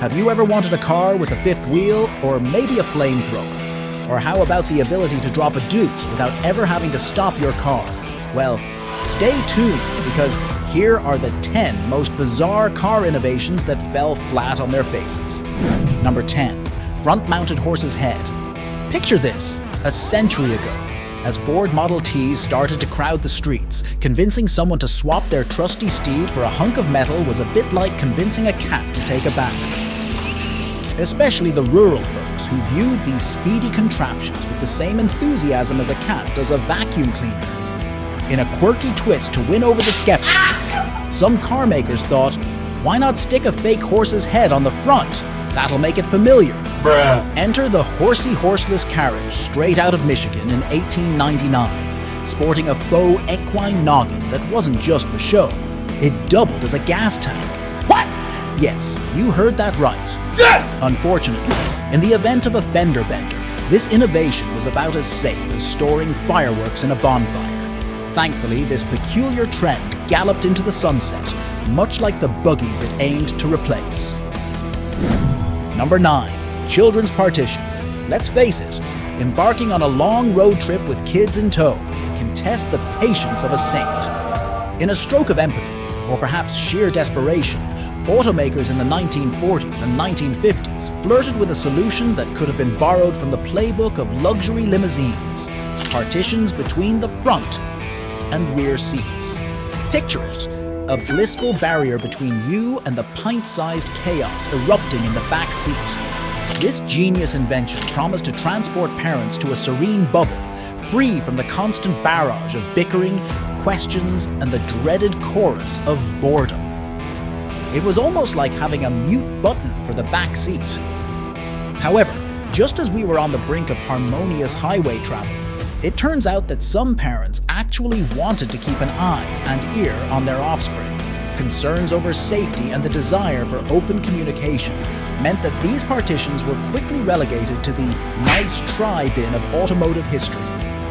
Have you ever wanted a car with a fifth wheel, or maybe a flamethrower? Or how about the ability to drop a deuce without ever having to stop your car? Well, stay tuned, because here are the 10 most bizarre car innovations that fell flat on their faces. Number 10. Front-mounted horse's head. Picture this, a century ago, as Ford Model Ts started to crowd the streets, convincing someone to swap their trusty steed for a hunk of metal was a bit like convincing a cat to take a bath. Especially the rural folks who viewed these speedy contraptions with the same enthusiasm as a cat does a vacuum cleaner. In a quirky twist to win over the skeptics, some car makers thought, why not stick a fake horse's head on the front? That'll make it familiar. Bruh. Enter the horsey horseless carriage straight out of Michigan in 1899, sporting a faux equine noggin that wasn't just for show. It doubled as a gas tank. What? Yes, you heard that right. Yes! Unfortunately, in the event of a fender bender, this innovation was about as safe as storing fireworks in a bonfire. Thankfully, this peculiar trend galloped into the sunset, much like the buggies it aimed to replace. Number 9. Children's partition. Let's face it, embarking on a long road trip with kids in tow can test the patience of a saint. In a stroke of empathy, or perhaps sheer desperation, automakers in the 1940s and 1950s flirted with a solution that could have been borrowed from the playbook of luxury limousines: partitions between the front and rear seats. Picture it, a blissful barrier between you and the pint-sized chaos erupting in the back seat. This genius invention promised to transport parents to a serene bubble, free from the constant barrage of bickering, questions, and the dreaded chorus of boredom. It was almost like having a mute button for the back seat. However, just as we were on the brink of harmonious highway travel, it turns out that some parents actually wanted to keep an eye and ear on their offspring. Concerns over safety and the desire for open communication meant that these partitions were quickly relegated to the nice try bin of automotive history.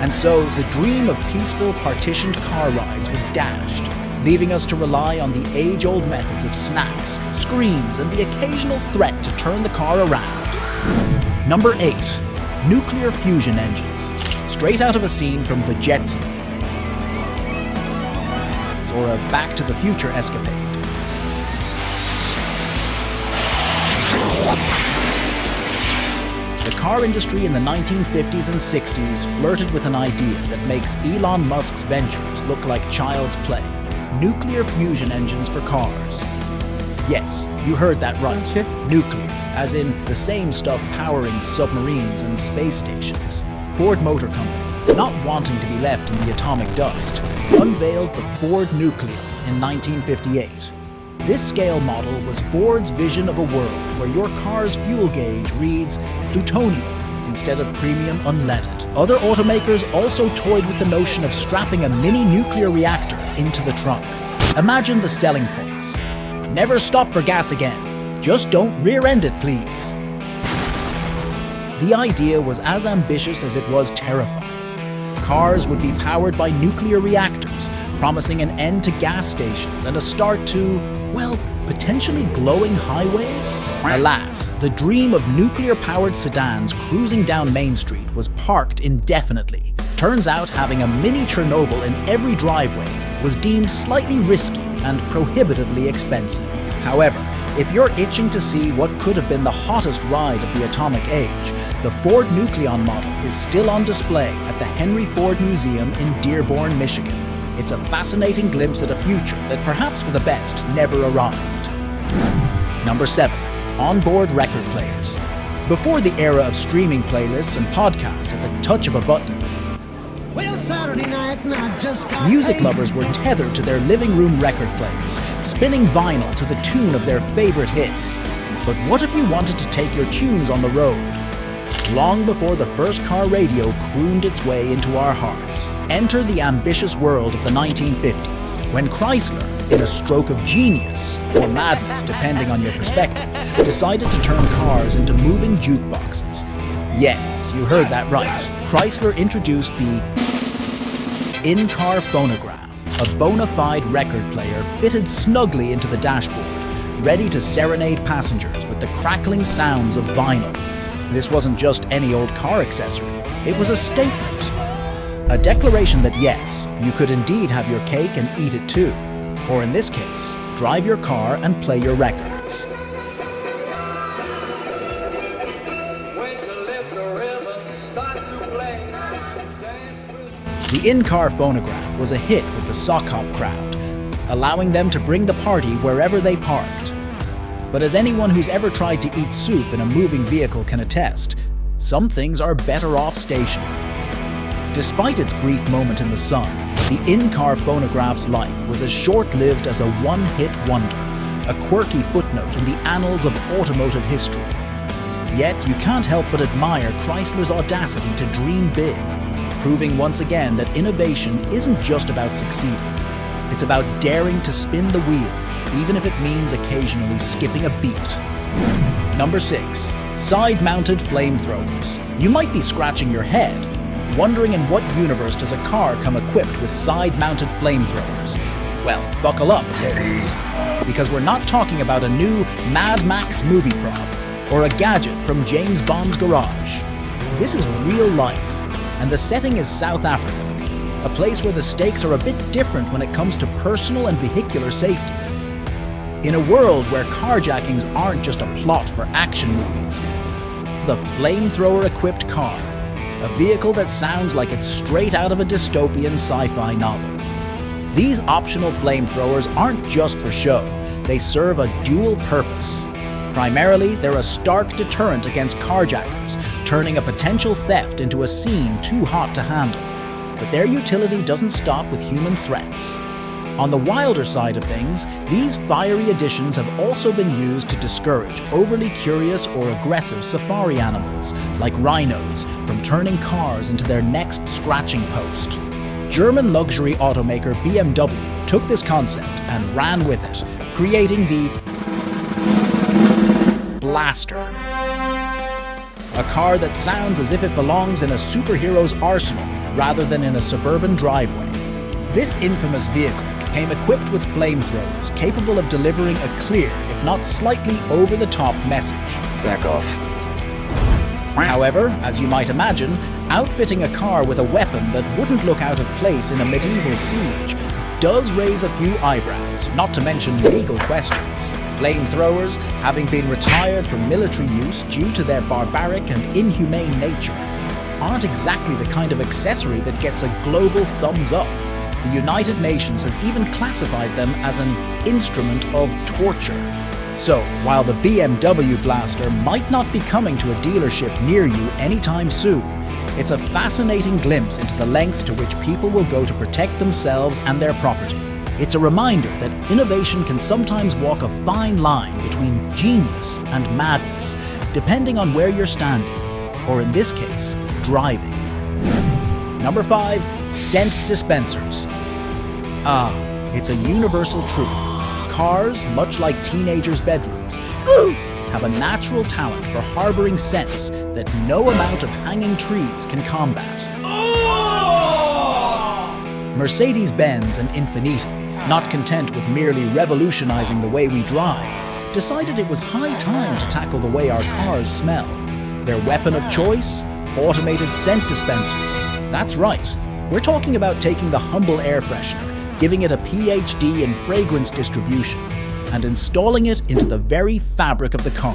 And so the dream of peaceful partitioned car rides was dashed, leaving us to rely on the age-old methods of snacks, screens, and the occasional threat to turn the car around. Number 8. Nuclear fusion engines. Straight out of a scene from The Jetsons, or a Back to the Future escapade. The car industry in the 1950s and 60s flirted with an idea that makes Elon Musk's ventures look like child's play: nuclear fusion engines for cars. Yes, you heard that right. Nuclear, as in the same stuff powering submarines and space stations. Ford Motor Company, not wanting to be left in the atomic dust, unveiled the Ford Nucleon in 1958. This scale model was Ford's vision of a world where your car's fuel gauge reads plutonium instead of premium unleaded. Other automakers also toyed with the notion of strapping a mini nuclear reactor into the trunk. Imagine the selling points. Never stop for gas again. Just don't rear-end it, please. The idea was as ambitious as it was terrifying. Cars would be powered by nuclear reactors, promising an end to gas stations and a start to, well, potentially glowing highways? Alas, the dream of nuclear-powered sedans cruising down Main Street was parked indefinitely. Turns out having a mini Chernobyl in every driveway was deemed slightly risky and prohibitively expensive. However, if you're itching to see what could have been the hottest ride of the atomic age, the Ford Nucleon model is still on display at the Henry Ford Museum in Dearborn, Michigan. It's a fascinating glimpse at a future that perhaps for the best never arrived. Number 7. Onboard record players. Before the era of streaming playlists and podcasts at the touch of a button, music lovers were tethered to their living room record players, spinning vinyl to the tune of their favorite hits. But what if you wanted to take your tunes on the road? Long before the first car radio crooned its way into our hearts, enter the ambitious world of the 1950s, when Chrysler, in a stroke of genius, or madness depending on your perspective, decided to turn cars into moving jukeboxes. Yes, you heard that right. Chrysler introduced the in-car phonograph, a bona fide record player fitted snugly into the dashboard, ready to serenade passengers with the crackling sounds of vinyl. This wasn't just any old car accessory, it was a statement. A declaration that yes, you could indeed have your cake and eat it too. Or in this case, drive your car and play your records. The in-car phonograph was a hit with the sock hop crowd, allowing them to bring the party wherever they parked. But as anyone who's ever tried to eat soup in a moving vehicle can attest, some things are better off stationary. Despite its brief moment in the sun, the in-car phonograph's life was as short-lived as a one-hit wonder, a quirky footnote in the annals of automotive history. Yet you can't help but admire Chrysler's audacity to dream big, proving once again that innovation isn't just about succeeding. It's about daring to spin the wheel, even if it means occasionally skipping a beat. Number 6. Side-mounted flamethrowers. You might be scratching your head, wondering in what universe does a car come equipped with side-mounted flamethrowers? Well, buckle up, Teddy. Because we're not talking about a new Mad Max movie prop or a gadget from James Bond's garage. This is real life. And the setting is South Africa, a place where the stakes are a bit different when it comes to personal and vehicular safety. In a world where carjackings aren't just a plot for action movies, the flamethrower-equipped car, a vehicle that sounds like it's straight out of a dystopian sci-fi novel. These optional flamethrowers aren't just for show, they serve a dual purpose. Primarily, they're a stark deterrent against carjackers, turning a potential theft into a scene too hot to handle. But their utility doesn't stop with human threats. On the wilder side of things, these fiery additions have also been used to discourage overly curious or aggressive safari animals, like rhinos, from turning cars into their next scratching post. German luxury automaker BMW took this concept and ran with it, creating the Blaster. A car that sounds as if it belongs in a superhero's arsenal rather than in a suburban driveway. This infamous vehicle came equipped with flamethrowers capable of delivering a clear, if not slightly over-the-top message. Back off. However, as you might imagine, outfitting a car with a weapon that wouldn't look out of place in a medieval siege does raise a few eyebrows, not to mention legal questions. Flamethrowers, having been retired from military use due to their barbaric and inhumane nature, aren't exactly the kind of accessory that gets a global thumbs up. The United Nations has even classified them as an instrument of torture. So, while the BMW Blaster might not be coming to a dealership near you anytime soon, it's a fascinating glimpse into the lengths to which people will go to protect themselves and their property. It's a reminder that innovation can sometimes walk a fine line between genius and madness, depending on where you're standing, or in this case, driving. Number 5. Scent dispensers. It's a universal truth. Cars, much like teenagers' bedrooms, have a natural talent for harboring scents that no amount of hanging trees can combat. Mercedes-Benz and Infiniti, not content with merely revolutionizing the way we drive, decided it was high time to tackle the way our cars smell. Their weapon of choice? Automated scent dispensers. That's right. We're talking about taking the humble air freshener, giving it a PhD in fragrance distribution, and installing it into the very fabric of the car.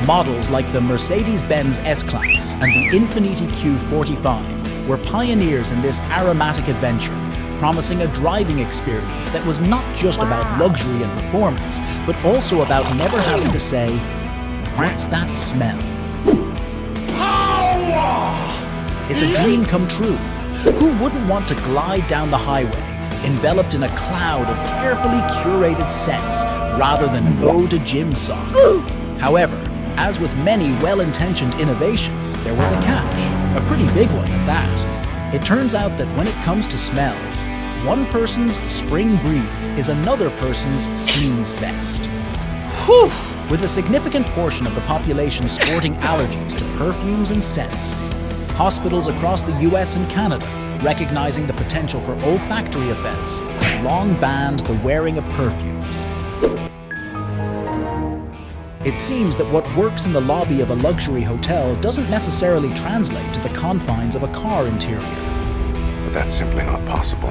Models like the Mercedes-Benz S-Class and the Infiniti Q45 were pioneers in this aromatic adventure, promising a driving experience that was not just about luxury and performance, but also about never having to say, "What's that smell?" It's a dream come true. Who wouldn't want to glide down the highway, enveloped in a cloud of carefully curated scents, rather than eau de gym sock? However, as with many well-intentioned innovations, there was a catch, a pretty big one at that. It turns out that when it comes to smells, one person's spring breeze is another person's sneeze fest. With a significant portion of the population sporting allergies to perfumes and scents, hospitals across the US and Canada, recognizing the potential for olfactory offense, have long banned the wearing of perfumes. It seems that what works in the lobby of a luxury hotel doesn't necessarily translate to the confines of a car interior. But that's simply not possible.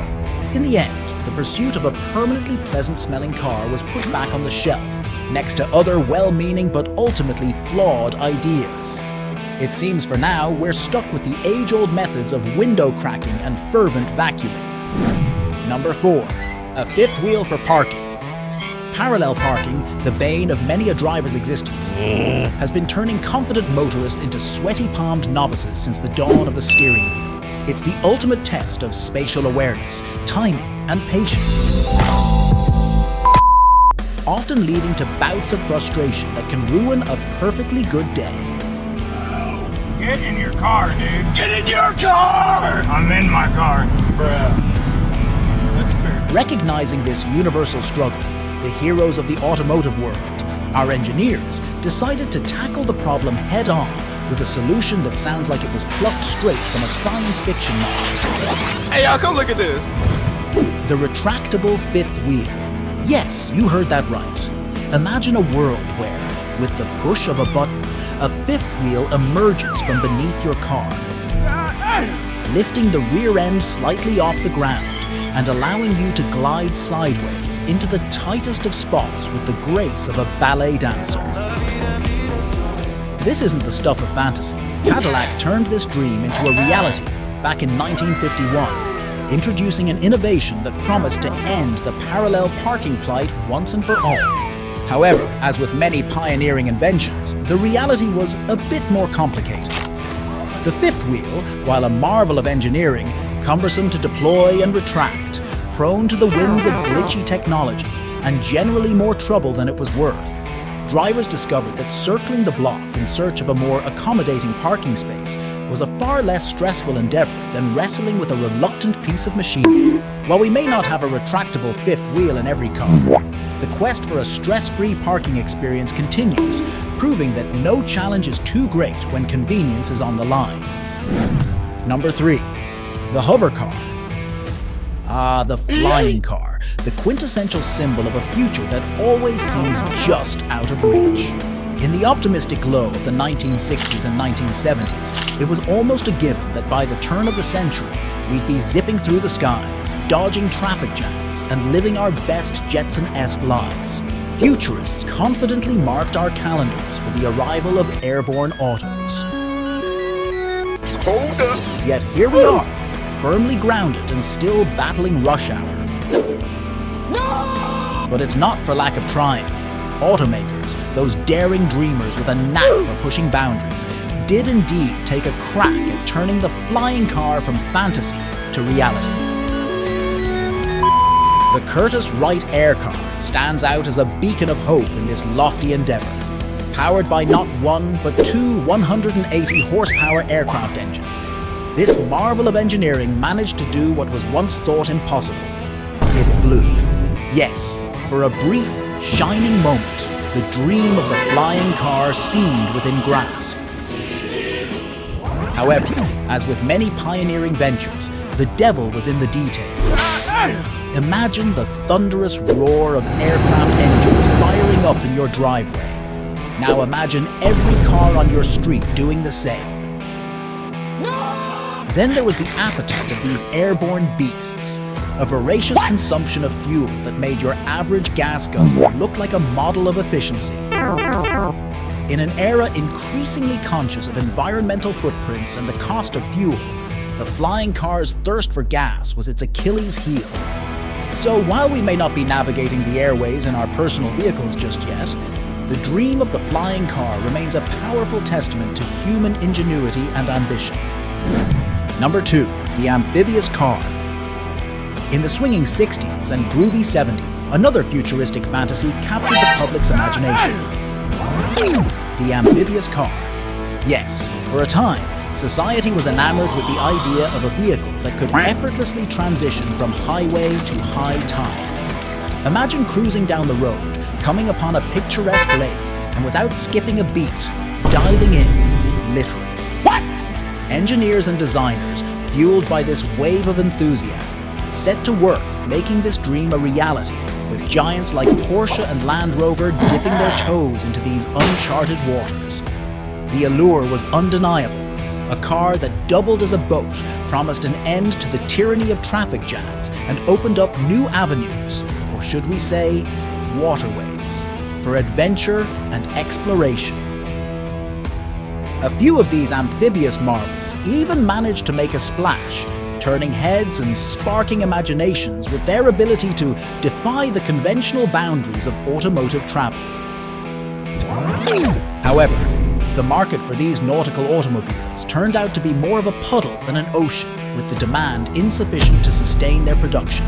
In the end, the pursuit of a permanently pleasant-smelling car was put back on the shelf, next to other well-meaning but ultimately flawed ideas. It seems for now we're stuck with the age-old methods of window cracking and fervent vacuuming. Number 4. A fifth wheel for parking. Parallel parking, the bane of many a driver's existence, has been turning confident motorists into sweaty-palmed novices since the dawn of the steering wheel. It's the ultimate test of spatial awareness, timing, and patience, often leading to bouts of frustration that can ruin a perfectly good day. Get in your car, dude. Get in your car! I'm in my car. Bruh. That's fair. Recognizing this universal struggle, the heroes of the automotive world, our engineers, decided to tackle the problem head-on with a solution that sounds like it was plucked straight from a science fiction novel. Hey y'all, come look at this. The retractable fifth wheel. Yes, you heard that right. Imagine a world where, with the push of a button, a fifth wheel emerges from beneath your car, lifting the rear end slightly off the ground and allowing you to glide sideways into the tightest of spots with the grace of a ballet dancer. This isn't the stuff of fantasy. Cadillac turned this dream into a reality back in 1951, introducing an innovation that promised to end the parallel parking plight once and for all. However, as with many pioneering inventions, the reality was a bit more complicated. The fifth wheel, while a marvel of engineering, cumbersome to deploy and retract, prone to the whims of glitchy technology, and generally more trouble than it was worth, drivers discovered that circling the block in search of a more accommodating parking space was a far less stressful endeavor than wrestling with a reluctant piece of machinery. While we may not have a retractable fifth wheel in every car, the quest for a stress-free parking experience continues, proving that no challenge is too great when convenience is on the line. Number 3. The hover car. Ah, the flying car, the quintessential symbol of a future that always seems just out of reach. In the optimistic glow of the 1960s and 1970s, it was almost a given that by the turn of the century, we'd be zipping through the skies, dodging traffic jams, and living our best Jetson-esque lives. Futurists confidently marked our calendars for the arrival of airborne autos. Hold up! Yet here we are, firmly grounded and still battling rush hour. But it's not for lack of trying. Automakers, those daring dreamers with a knack for pushing boundaries, did indeed take a crack at turning the flying car from fantasy to reality. The Curtiss Wright Air Car stands out as a beacon of hope in this lofty endeavor. Powered by not one, but two 180 horsepower aircraft engines, this marvel of engineering managed to do what was once thought impossible. It flew. Yes, for a brief, shining moment, the dream of the flying car seemed within grasp. However, as with many pioneering ventures, the devil was in the details. Imagine the thunderous roar of aircraft engines firing up in your driveway. Now imagine every car on your street doing the same. Then there was the appetite of these airborne beasts, a voracious consumption of fuel that made your average gas guzzler look like a model of efficiency. In an era increasingly conscious of environmental footprints and the cost of fuel, the flying car's thirst for gas was its Achilles heel. So while we may not be navigating the airways in our personal vehicles just yet, the dream of the flying car remains a powerful testament to human ingenuity and ambition. Number 2. The amphibious car. In the swinging 60s and groovy 70s, another futuristic fantasy captured the public's imagination. The amphibious car. Yes, for a time, society was enamored with the idea of a vehicle that could effortlessly transition from highway to high tide. Imagine cruising down the road, coming upon a picturesque lake, and without skipping a beat, diving in, literally. What? Engineers and designers, fueled by this wave of enthusiasm, set to work making this dream a reality with giants like Porsche and Land Rover dipping their toes into these uncharted waters. The allure was undeniable. A car that doubled as a boat promised an end to the tyranny of traffic jams and opened up new avenues, or should we say, waterways, for adventure and exploration. A few of these amphibious marvels even managed to make a splash, turning heads and sparking imaginations with their ability to defy the conventional boundaries of automotive travel. However, the market for these nautical automobiles turned out to be more of a puddle than an ocean, with the demand insufficient to sustain their production.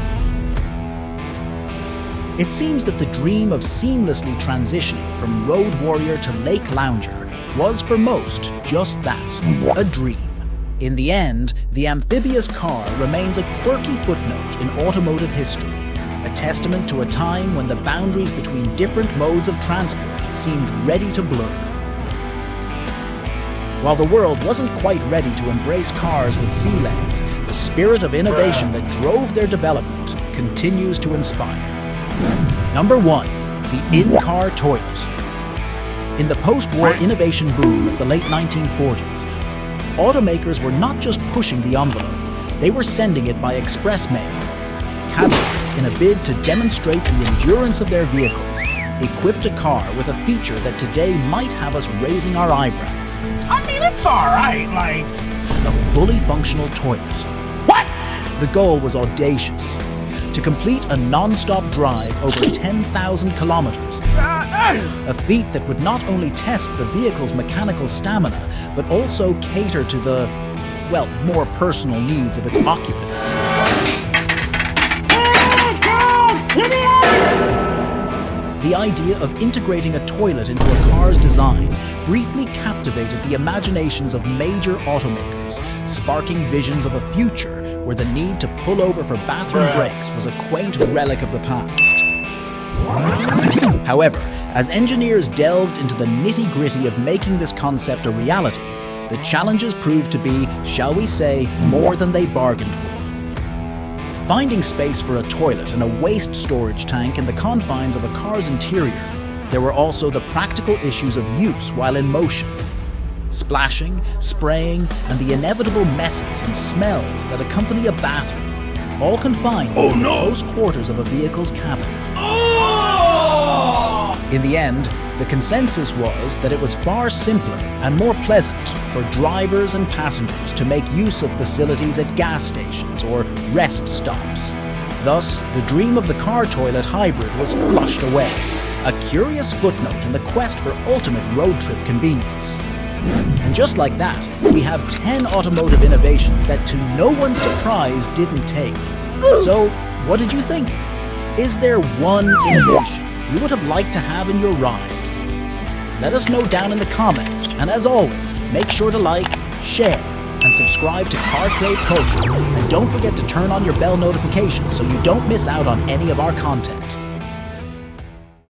It seems that the dream of seamlessly transitioning from road warrior to lake lounger was for most just that, a dream. In the end, the amphibious car remains a quirky footnote in automotive history, a testament to a time when the boundaries between different modes of transport seemed ready to blur. While the world wasn't quite ready to embrace cars with sea legs, the spirit of innovation that drove their development continues to inspire. Number 1. The in-car toilet. In the post-war innovation boom of the late 1940s, automakers were not just pushing the envelope, they were sending it by express mail. Cadillac, in a bid to demonstrate the endurance of their vehicles, equipped a car with a feature that today might have us raising our eyebrows. I mean, it's alright, like... A fully functional toilet. What? The goal was audacious: to complete a non-stop drive over 10,000 kilometers, a feat that would not only test the vehicle's mechanical stamina, but also cater to the, well, more personal needs of its occupants. The idea of integrating a toilet into a car's design briefly captivated the imaginations of major automakers, sparking visions of a future where the need to pull over for bathroom breaks was a quaint relic of the past. However, as engineers delved into the nitty-gritty of making this concept a reality, the challenges proved to be, shall we say, more than they bargained for. Finding space for a toilet and a waste storage tank in the confines of a car's interior, there were also the practical issues of use while in motion. Splashing, spraying, and the inevitable messes and smells that accompany a bathroom, all confined within the close quarters of a vehicle's cabin. In the end, the consensus was that it was far simpler and more pleasant for drivers and passengers to make use of facilities at gas stations or rest stops. Thus, the dream of the car toilet hybrid was flushed away, a curious footnote in the quest for ultimate road trip convenience. And just like that, we have 10 automotive innovations that to no one's surprise didn't take. So, what did you think? Is there one innovation you would have liked to have in your ride? Let us know down in the comments, and as always, make sure to like, share, and subscribe to Car Crave Culture, and don't forget to turn on your bell notifications so you don't miss out on any of our content.